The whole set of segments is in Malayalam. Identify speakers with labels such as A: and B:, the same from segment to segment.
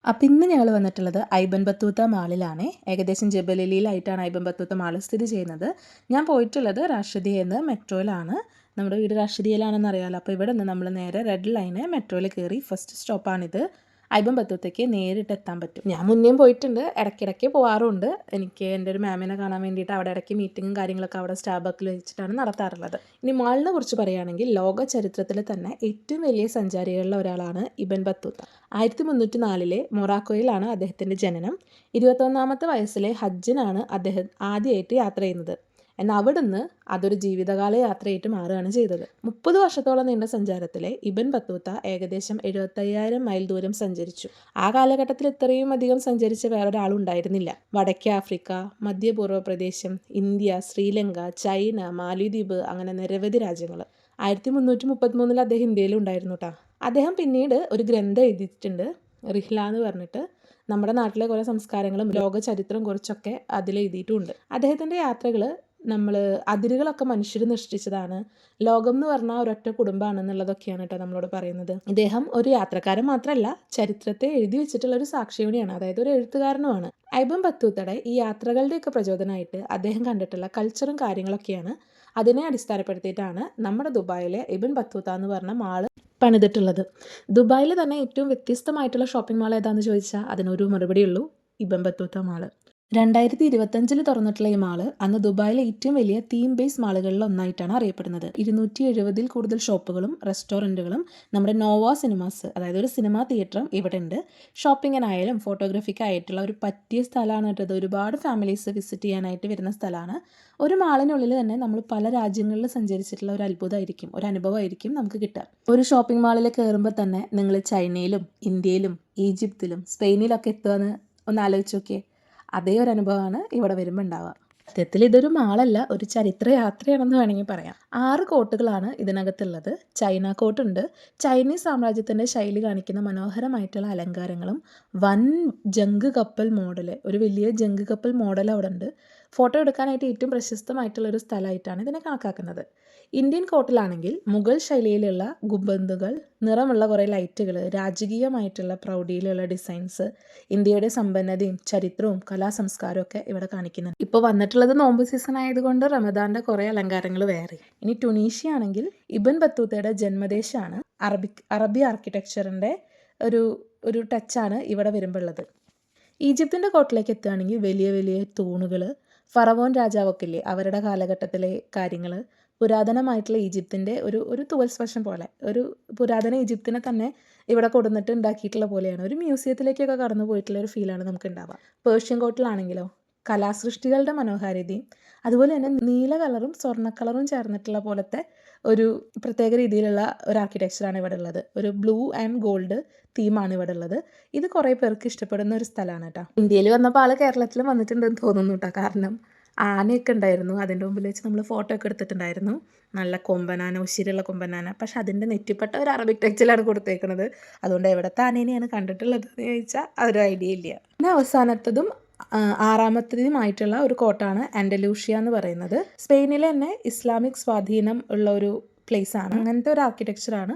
A: അപ്പം ഇന്ന് ഞങ്ങൾ വന്നിട്ടുള്ളത് ഐബൻ ബത്തൂത്ത മാളിലാണ്. ഏകദേശം ജബലലിയിലായിട്ടാണ് ഐബൻ ബത്തൂത്ത മാൾ സ്ഥിതി ചെയ്യുന്നത്. ഞാൻ പോയിട്ടുള്ളത് റാഷിദിയിൽ നിന്ന് മെട്രോയിലാണ്. നമ്മുടെ വീട് റാഷിദിയിലാണെന്ന് അറിയാമല്ലോ. അപ്പോൾ ഇവിടെ നിന്ന് നമ്മൾ നേരെ റെഡ് ലൈന് മെട്രോയിൽ കയറി ഫസ്റ്റ് സ്റ്റോപ്പാണിത്. ഐബൻ ബത്തൂത്തയ്ക്ക് നേരിട്ട് എത്താൻ പറ്റും. ഞാൻ മുന്നേയും പോയിട്ടുണ്ട്, ഇടയ്ക്കിടയ്ക്ക് പോകാറുണ്ട്. എനിക്ക് എൻ്റെ ഒരു മാമിനെ കാണാൻ വേണ്ടിയിട്ട് അവിടെ ഇടയ്ക്ക് മീറ്റിങ്ങും കാര്യങ്ങളൊക്കെ അവിടെ സ്റ്റാർബക്കിൽ വെച്ചിട്ടാണ് നടത്താറുള്ളത്. ഇനി മാളിനെ കുറിച്ച് പറയുകയാണെങ്കിൽ ലോക ചരിത്രത്തിൽ തന്നെ ഏറ്റവും വലിയ സഞ്ചാരികളിൽ ഒരാളാണ് ഇബൻ ബത്തൂത്ത. 1304 മൊറാക്കോയിലാണ് അദ്ദേഹത്തിൻ്റെ ജനനം. 21ാമത്തെ വയസ്സിലെ ഹജ്ജിനാണ് അദ്ദേഹം ആദ്യമായിട്ട് യാത്ര ചെയ്യുന്നത്. എന്നാൽ അവിടുന്ന് അതൊരു ജീവിതകാല യാത്രയായിട്ട് മാറുകയാണ് ചെയ്തത്. 30 വർഷത്തോളം നീണ്ട സഞ്ചാരത്തിലെ ഇബൻ ബത്തൂത്ത ഏകദേശം 75,000 മൈൽ ദൂരം സഞ്ചരിച്ചു. ആ കാലഘട്ടത്തിൽ ഇത്രയും അധികം സഞ്ചരിച്ച വേറൊരാളുണ്ടായിരുന്നില്ല. വടക്കേ ആഫ്രിക്ക, മധ്യപൂർവ്വ പ്രദേശം, ഇന്ത്യ, ശ്രീലങ്ക, ചൈന, മാലിദ്വീപ്, അങ്ങനെ നിരവധി രാജ്യങ്ങൾ. 1333 അദ്ദേഹം ഇന്ത്യയിലും ഉണ്ടായിരുന്നു കേട്ടോ. അദ്ദേഹം പിന്നീട് ഒരു ഗ്രന്ഥം എഴുതിയിട്ടുണ്ട്, റിഹ്ല എന്ന് പറഞ്ഞിട്ട്. നമ്മുടെ നാട്ടിലെ കുറേ സംസ്കാരങ്ങളും ലോക ചരിത്രം കുറിച്ചൊക്കെ അതിൽ എഴുതിയിട്ടുമുണ്ട്. അദ്ദേഹത്തിൻ്റെ യാത്രകൾ അതിരുകളൊക്കെ മനുഷ്യർ സൃഷ്ടിച്ചതാണ്, ലോകം എന്ന് പറഞ്ഞാൽ ഒരൊറ്റ കുടുംബമാണെന്നുള്ളതൊക്കെയാണ് കേട്ടോ നമ്മളോട് പറയുന്നത്. ഇദ്ദേഹം ഒരു യാത്രക്കാരൻ മാത്രമല്ല, ചരിത്രത്തെ എഴുതി വെച്ചിട്ടുള്ള ഒരു സാക്ഷിയോണിയാണ്, അതായത് ഒരു എഴുത്തുകാരനുമാണ്. ഐബൻ ബത്തൂത്തയുടെ ഈ യാത്രകളുടെയൊക്കെ പ്രചോദനമായിട്ട് അദ്ദേഹം കണ്ടിട്ടുള്ള കൾച്ചറും കാര്യങ്ങളൊക്കെയാണ്. അതിനെ അടിസ്ഥാനപ്പെടുത്തിയിട്ടാണ് നമ്മുടെ ദുബായിലെ ഇബൻ ബത്തൂത്ത എന്ന് പറഞ്ഞ മാള് പണിതിട്ടുള്ളത്. ദുബായിൽ തന്നെ ഏറ്റവും വ്യത്യസ്തമായിട്ടുള്ള ഷോപ്പിംഗ് മാൾ ഏതാണെന്ന് ചോദിച്ചാൽ അതിനൊരു മറുപടിയുള്ളൂ, ഇബൻ ബത്തൂത്ത മാള്. 2025 തുറന്നിട്ടുള്ള ഈ മാള് അന്ന് ദുബായിലെ ഏറ്റവും വലിയ തീം ബേസ് മാളുകളിൽ ഒന്നായിട്ടാണ് അറിയപ്പെടുന്നത്. 270 കൂടുതൽ ഷോപ്പുകളും റെസ്റ്റോറൻറ്റുകളും നമ്മുടെ നോവ സിനിമാസ്, അതായത് ഒരു സിനിമാ തിയേറ്ററും ഇവിടെ ഉണ്ട്. ഷോപ്പിങ്ങിനായാലും ഫോട്ടോഗ്രാഫിക്കായിട്ടുള്ള ഒരു പറ്റിയ സ്ഥലമാണ് കേട്ടത്. ഒരുപാട് ഫാമിലീസ് വിസിറ്റ് ചെയ്യാനായിട്ട് വരുന്ന സ്ഥലമാണ്. ഒരു മാളിനുള്ളിൽ തന്നെ നമ്മൾ പല രാജ്യങ്ങളിൽ സഞ്ചരിച്ചിട്ടുള്ള ഒരു അത്ഭുതമായിരിക്കും, ഒരു അനുഭവമായിരിക്കും നമുക്ക് കിട്ടുക. ഒരു ഷോപ്പിംഗ് മാളിൽ കയറുമ്പോൾ തന്നെ നിങ്ങൾ ചൈനയിലും ഇന്ത്യയിലും ഈജിപ്തിലും സ്പെയിനിലൊക്കെ എത്തുകയെന്ന് ഒന്ന് ആലോചിച്ച് നോക്കിയേ. അതേ ഒരു അനുഭവമാണ് ഇവിടെ വരുമ്പോൾ ഉണ്ടാവുക. സത്യത്തിൽ ഇതൊരു മാളല്ല, ഒരു ചരിത്ര യാത്രയാണെന്ന് വേണമെങ്കിൽ പറയാം. 6 കോട്ടുകളാണ് ഇതിനകത്തുള്ളത്. ചൈന കോട്ടുണ്ട്. ചൈനീസ് സാമ്രാജ്യത്തിൻ്റെ ശൈലി കാണിക്കുന്ന മനോഹരമായിട്ടുള്ള അലങ്കാരങ്ങളും വൻ ജങ്ക് കപ്പൽ മോഡൽ, ഒരു വലിയ ജങ്ക് കപ്പൽ മോഡൽ അവിടെ ഉണ്ട്. ഫോട്ടോ എടുക്കാനായിട്ട് ഏറ്റവും പ്രശസ്തമായിട്ടുള്ളൊരു സ്ഥലമായിട്ടാണ് ഇതിനെ കണക്കാക്കുന്നത്. ഇന്ത്യൻ കോട്ടിലാണെങ്കിൽ മുഗൾ ശൈലിയിലുള്ള ഗുബന്തുകൾ, നിറമുള്ള കുറേ ലൈറ്റുകൾ, രാജകീയമായിട്ടുള്ള പ്രൗഢിയിലുള്ള ഡിസൈൻസ്, ഇന്ത്യയുടെ സമ്പന്നതയും ചരിത്രവും കലാസംസ്കാരവും ഒക്കെ ഇവിടെ കാണിക്കുന്നുണ്ട്. ഇപ്പോൾ വന്നിട്ടുള്ളത് നോമ്പ് സീസൺ ആയതുകൊണ്ട് റമദാൻ്റെ കുറേ അലങ്കാരങ്ങൾ വേറെ. ഇനി ടുണീഷ്യ ആണെങ്കിൽ ഇബൻ ബത്തൂത്തയുടെ ജന്മദേശമാണ്. അറബി ആർക്കിടെക്ചറിൻ്റെ ഒരു ടച്ചാണ് ഇവിടെ വരുമ്പോൾ ഉള്ളത്. ഈജിപ്തിൻ്റെ കോട്ടിലേക്ക് എത്തുകയാണെങ്കിൽ വലിയ വലിയ തൂണുകൾ, ഫറവോൻ രാജാവൊക്കെ ഇല്ലേ, അവരുടെ കാലഘട്ടത്തിലെ കാര്യങ്ങൾ, പുരാതനമായിട്ടുള്ള ഈജിപ്തിൻ്റെ ഒരു തുവൽ സ്പർശം പോലെ, ഒരു പുരാതന ഈജിപ്തിനെ തന്നെ ഇവിടെ കൊടുന്നിട്ട് ഉണ്ടാക്കിയിട്ടുള്ള പോലെയാണ്. ഒരു മ്യൂസിയത്തിലേക്കൊക്കെ കടന്നു പോയിട്ടുള്ള ഒരു ഫീലാണ് നമുക്ക് ഉണ്ടാവുക. പേർഷ്യൻ കോട്ടിലാണെങ്കിലോ കലാസൃഷ്ടികളുടെ മനോഹാരിതയും അതുപോലെ തന്നെ നീല കളറും സ്വർണ്ണ കളറും ചേർന്നിട്ടുള്ള പോലത്തെ ഒരു പ്രത്യേക രീതിയിലുള്ള ഒരു ആർക്കിടെക്ചറാണ് ഇവിടെ ഉള്ളത്. ഒരു ബ്ലൂ ആൻഡ് ഗോൾഡ് തീമാണ് ഇവിടെ ഉള്ളത്. ഇത് കുറേ പേർക്ക് ഇഷ്ടപ്പെടുന്ന ഒരു സ്ഥലമാണ് കേട്ടോ. ഇന്ത്യയിൽ വന്നപ്പോൾ ആൾ കേരളത്തിലും വന്നിട്ടുണ്ടെന്ന് തോന്നുന്നു കേട്ടോ. കാരണം ആനയൊക്കെ ഉണ്ടായിരുന്നു, അതിൻ്റെ മുമ്പിൽ വെച്ച് നമ്മൾ ഫോട്ടോ ഒക്കെ എടുത്തിട്ടുണ്ടായിരുന്നു. നല്ല കൊമ്പനാന, ഉശിരുള്ള കൊമ്പനാന. പക്ഷെ അതിൻ്റെ നെറ്റിപ്പട്ട ഒരു അറബിക് ടെക്സ്റ്റിലാണ് കൊടുത്തേക്കുന്നത്. അതുകൊണ്ട് എവിടുത്തെ ആനേനെയാണ് കണ്ടിട്ടുള്ളത് എന്ന് ചോദിച്ചാൽ അതൊരു ഐഡിയ ഇല്ല. പിന്നെ അവസാനത്തതും 6ാമത്തേതുമായിട്ടുള്ള ഒരു കോട്ടാണ് ആൻഡലൂഷ്യ എന്ന് പറയുന്നത്. സ്പെയിനിലെ തന്നെ ഇസ്ലാമിക് സ്വാധീനം ഉള്ള ഒരു പ്ലേസാണ്. അങ്ങനത്തെ ഒരു ആർക്കിടെക്ചറാണ്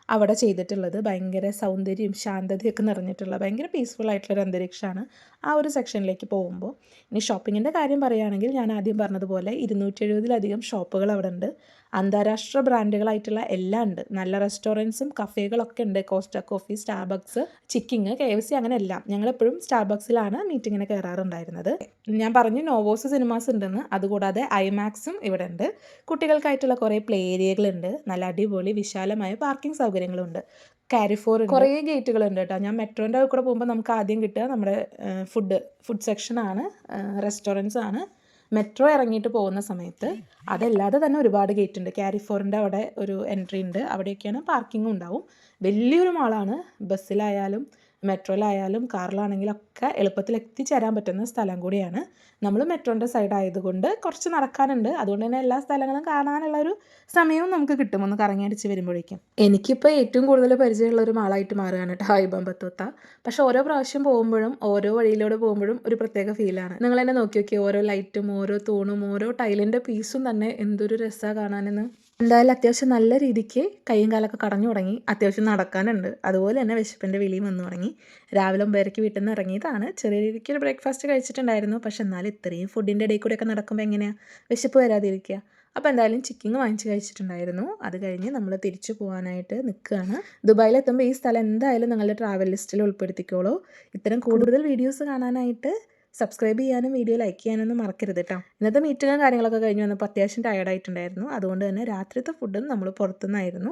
A: അവിടെ ചെയ്തിട്ടുള്ളത്. ഭയങ്കര സൗന്ദര്യവും ശാന്തതയൊക്കെ നിറഞ്ഞിട്ടുള്ള ഭയങ്കര പീസ്ഫുൾ ആയിട്ടുള്ളൊരു അന്തരീക്ഷമാണ് ആ ഒരു സെക്ഷനിലേക്ക് പോകുമ്പോൾ. ഇനി ഷോപ്പിങ്ങിൻ്റെ കാര്യം പറയുകയാണെങ്കിൽ ഞാൻ ആദ്യം പറഞ്ഞതുപോലെ 270-ലധികം ഷോപ്പുകൾ അവിടെ ഉണ്ട്. അന്താരാഷ്ട്ര ബ്രാൻഡുകളായിട്ടുള്ള എല്ലാം ഉണ്ട്. നല്ല റെസ്റ്റോറൻറ്റ്സും കഫേകളൊക്കെ ഉണ്ട്. Costa Coffee, Starbucks, Chicking, KFC, അങ്ങനെ എല്ലാം. ഞങ്ങളെപ്പോഴും സ്റ്റാർബക്സിലാണ് മീറ്റിങ്ങിന് കയറാറുണ്ടായിരുന്നത്. ഞാൻ പറഞ്ഞു നോവോസ് സിനിമാസ് ഉണ്ടെന്ന്. അതുകൂടാതെ ഐമാക്സും ഇവിടെ ഉണ്ട്. കുട്ടികൾക്കായിട്ടുള്ള കുറേ പ്ലേ ഏരിയകളുണ്ട്. നല്ല അടിപൊളി വിശാലമായ പാർക്കിംഗ് സൗകര്യങ്ങളുണ്ട്. കാരിഫോർ, കുറേ ഗേറ്റുകളുണ്ട് കേട്ടോ. ഞാൻ മെട്രോൻ്റെ കൂടെ പോകുമ്പോൾ നമുക്ക് ആദ്യം കിട്ടുക നമ്മുടെ ഫുഡ് സെക്ഷനാണ്, റെസ്റ്റോറൻറ്റ്സ് ആണ്. മെട്രോ ഇറങ്ങിയിട്ട് പോകുന്ന സമയത്ത് അതല്ലാതെ തന്നെ ഒരുപാട് ഗേറ്റ് ഉണ്ട്. കാരിഫോറിൻ്റെ അവിടെ ഒരു എൻട്രി ഉണ്ട്, അവിടെയൊക്കെയാണ് പാർക്കിങ്ങും ഉണ്ടാവും. വലിയൊരു മാളാണ്. ബസ്സിലായാലും മെട്രോയിലായാലും കാറിലാണെങ്കിലൊക്കെ എളുപ്പത്തിൽ എത്തിച്ചേരാൻ പറ്റുന്ന സ്ഥലം കൂടിയാണ്. നമ്മൾ മെട്രോൻ്റെ സൈഡ് ആയതുകൊണ്ട് കുറച്ച് നടക്കാനുണ്ട്. അതുകൊണ്ട് തന്നെ എല്ലാ സ്ഥലങ്ങളും കാണാനുള്ള ഒരു സമയവും നമുക്ക് കിട്ടും ഒന്ന് കറങ്ങി അടിച്ച് വരുമ്പോഴേക്കും. എനിക്കിപ്പോൾ ഏറ്റവും കൂടുതൽ പരിചയമുള്ള ഒരു മാളായിട്ട് മാറുകയാണ് കേട്ടോ ഐബൻ ബത്തൂത്ത. പക്ഷെ ഓരോ പ്രാവശ്യം പോകുമ്പോഴും ഓരോ വഴിയിലൂടെ പോകുമ്പോഴും ഒരു പ്രത്യേക ഫീലാണ്. നിങ്ങൾ തന്നെ നോക്കി നോക്കി, ഓരോ ലൈറ്റും ഓരോ തൂണും ഓരോ ടൈലിൻ്റെ പീസും തന്നെ എന്തൊരു രസമാണ് കാണാനെന്ന്. എന്തായാലും അത്യാവശ്യം നല്ല രീതിക്ക് കൈയും കാലൊക്കെ കടഞ്ഞു തുടങ്ങി. അത്യാവശ്യം നടക്കാനുണ്ട്. അതുപോലെ തന്നെ വിശപ്പിൻ്റെ വിളിയും വന്നു തുടങ്ങി. രാവിലെ 9:30 വീട്ടിൽ നിന്ന് ഇറങ്ങിയതാണ്. ചെറിയ രീതിക്ക് ഒരു ബ്രേക്ക്ഫാസ്റ്റ് കഴിച്ചിട്ടുണ്ടായിരുന്നു. പക്ഷെ എന്നാലും ഇത്രയും ഫുഡിൻ്റെ ഇടയിൽ കൂടെയൊക്കെ നടക്കുമ്പോൾ എങ്ങനെയാണ് വിശപ്പ് വരാതിരിക്കുക. അപ്പോൾ എന്തായാലും ചിക്കൻ വാങ്ങിച്ച് കഴിച്ചിട്ടുണ്ടായിരുന്നു. അത് കഴിഞ്ഞ് നമ്മൾ തിരിച്ചു പോകാനായിട്ട് നിൽക്കുകയാണ്. ദുബായിലെത്തുമ്പോൾ ഈ സ്ഥലം എന്തായാലും നിങ്ങളുടെ ട്രാവൽ ലിസ്റ്റിൽ ഉൾപ്പെടുത്തിക്കോളൂ. ഇത്തരം കൂടുതൽ വീഡിയോസ് കാണാനായിട്ട് സബ്സ്ക്രൈബ് ചെയ്യാനും വീഡിയോ ലൈക്ക് ചെയ്യാനൊന്നും മറക്കരുത് കേട്ടോ. ഇന്നത്തെ മീറ്റിങ്ങും കാര്യങ്ങളൊക്കെ കഴിഞ്ഞ് വന്നപ്പോൾ അത്യാവശ്യം ടയർഡായിട്ടുണ്ടായിരുന്നു. അതുകൊണ്ട് തന്നെ രാത്രിത്തെ ഫുഡും നമ്മൾ പുറത്തുനിന്നായിരുന്നു.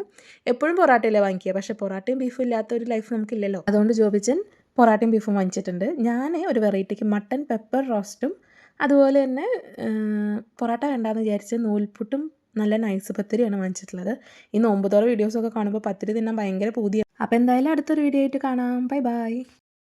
A: എപ്പോഴും പൊറാട്ടയല്ലേ വാങ്ങിക്കുക. പക്ഷേ പൊറാട്ടയും ബീഫും ഇല്ലാത്ത ഒരു ലൈഫ് നമുക്കില്ലല്ലോ. അതുകൊണ്ട് ജോബിച്ചൻ പൊറാട്ടയും ബീഫും വാങ്ങിച്ചിട്ടുണ്ട്. ഞാൻ ഒരു വെറൈറ്റിക്ക് മട്ടൻ പെപ്പർ റോസ്റ്റും അതുപോലെ തന്നെ പൊറാട്ട വേണ്ടാന്ന് വിചാരിച്ച് നൂൽപുട്ടും നല്ല നൈസ് പത്തിരിയാണ് വാങ്ങിച്ചിട്ടുള്ളത്. ഈ നോമ്പുതോറ വീഡിയോസൊക്കെ കാണുമ്പോൾ പത്തിരി തിന്നാൻ ഭയങ്കര പൂതിയാണ്. അപ്പോൾ എന്തായാലും അടുത്തൊരു വീഡിയോ ആയിട്ട് കാണാം. Bye bye.